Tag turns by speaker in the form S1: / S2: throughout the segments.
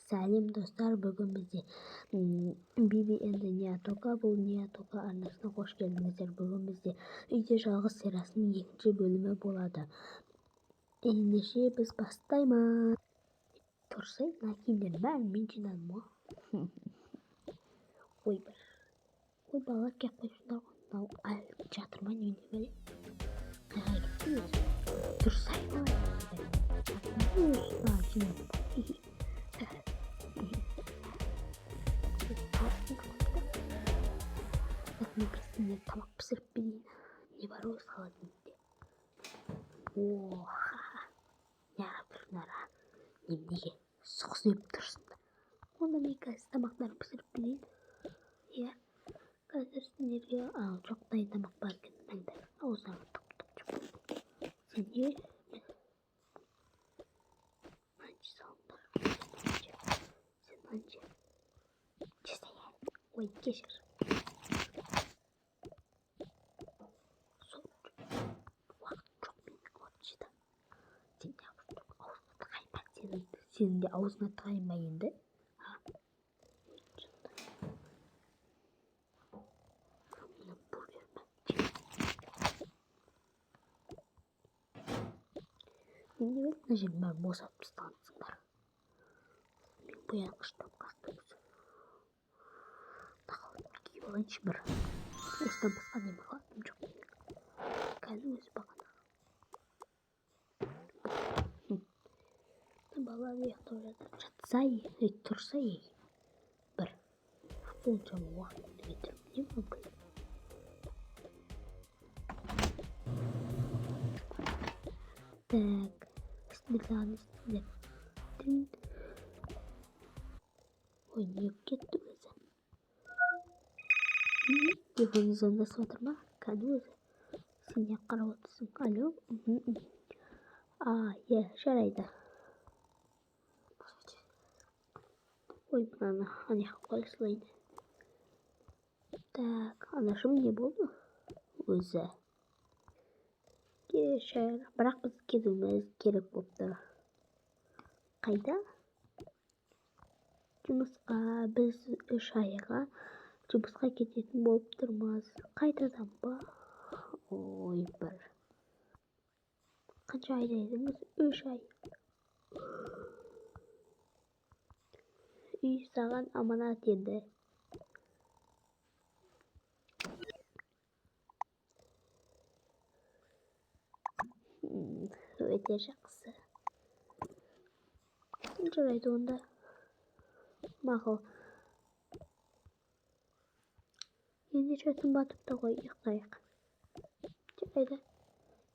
S1: Сәлем достар, бүгін бізде Биби енді Ниатока, бұл Ниатока арнасына қош келдіңіздер. Бүгін бізде үйде жалғыз сериясының екінші бөлімі болады. Ендеше біз бастаймыз. Тұрсай, мына киімдердің бәрін мен жинадым ғой. Ой, балалар келіп қойсыңдар ғой. Мынау әлі жатыр ма не біле? Қайға кетті өзі? Тұрсай, мен біздің тамақ пісіріп берейін. Не бар өз холодильникте? Неғып тұрсыңдар, неге сұқсып тұрсыңдар? Онда мен қазір тамақтарын пісіріп берейін. Иә, қазір сендерге жоқ дайын тамақ бар екен. Мәңді аузына топ сен не? Мынанша салыңдар. Сен мынанша жасай. Ой, кешір. Сенің де аузына тығайын ба енді? Мына бургер ма? Мен де мына жерін бәрін босатып тастағансыңдар. Мен боянғыштап қақтымыз. Тақалып киіп алайыншы бір. Осыдан басқа не мақалатым жоқ. Қазір өзі бағана. Балалар ұйықтап жатыр. Жатсай, тұрсай. Бір. Оншама уақытымды кетіріп не мүмкін? Так, істілер. Ой, не кетті өзі? Телефоны звондасып жатыр ма? Кәді өзі? Сен не қарап отырсың? Алло? Иә, жарайды. Ой, мынаны анаяққа қоя салайын. Так, анашым не болды? Өзі. Кешір, бірақ біз кетуіміз керек болып тұр. Қайда? Жұмысқа, біз 3 айға жұмысқа кететін болып тұрмыз. Қайтадан ба? Ой, бір. Қанша айда едіңіз? 3 ай. Үй саған аманат еді. Өте жақсы. Жарайды онда. Мақұл. Енді жатым батыпты ғой, ұйықтайық. Жарайды.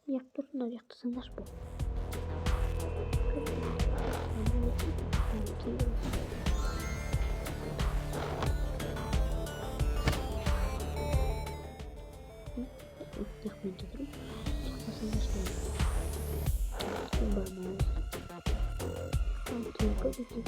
S1: Неғып тұрсыңдар, ұйықтасаңдаршы бұл. Неғып мен кетірім. Ұйықтасаңдаршы бұл. Бармауыз. Түнгі кетіп.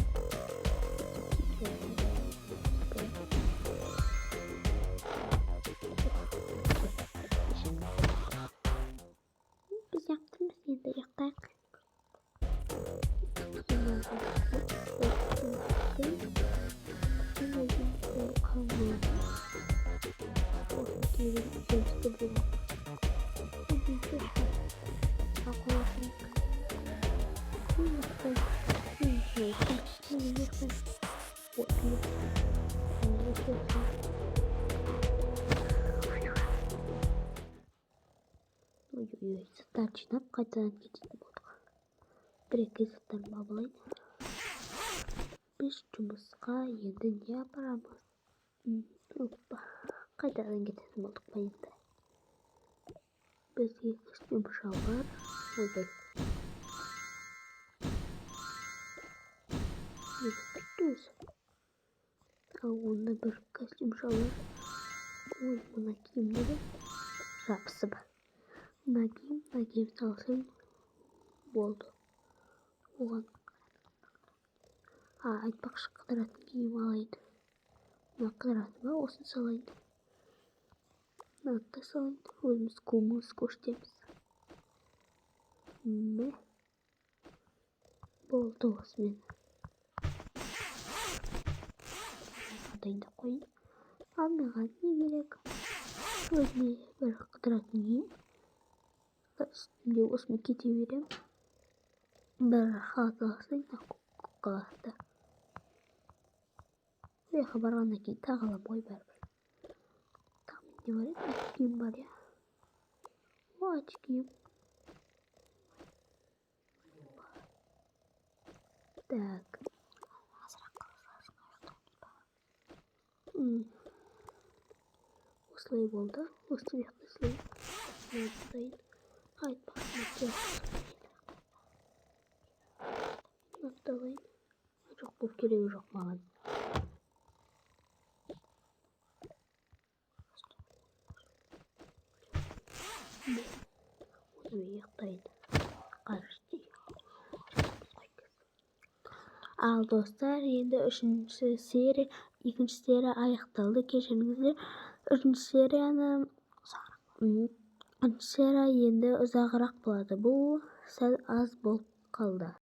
S1: Біз яқтымыз енді яқтайық. Ой, заттар жинап қайтадан кететін болдық. Бір-екі заттарын бабылайын. Біз жұмысқа енді не апарамыз? Қайтадан кететін болдық па енді. Бізге костюм шалбар. Ойбай. Не кетті өзі? Ал онда бір костюм шалбар. Ой, мына киімдері жабысып. Мына киім салсам болды. Оған айтпақшы қыдыратын киім алайын. Мына қыдыратын ба, осын салайын. Мына салайын. Өзіміз көміз көштеміз. Болды осымен. жатайын деп қойын. Ал маған не керек? Өзіме бір қыдыратын киім. Үстімде осымен кете берем. Бір халат алсайын, қаласында. Жаққа барғаннан кейін тағы аламын ғой бәрібір. Там не бар еді? Очкиім бар, я. Очкиім. Так. Осылай болды. Осы жақта осылай. Айтпақшы. Атталайын. Жоқ, бұл керегі жоқ маған. Ұйықтайын. Қарышты. Ал достар, енді екінші серия аяқталды. Кешіріңіздер. Үшінші серия енді ұзағырақ болады. Бұл сәл аз болып қалды.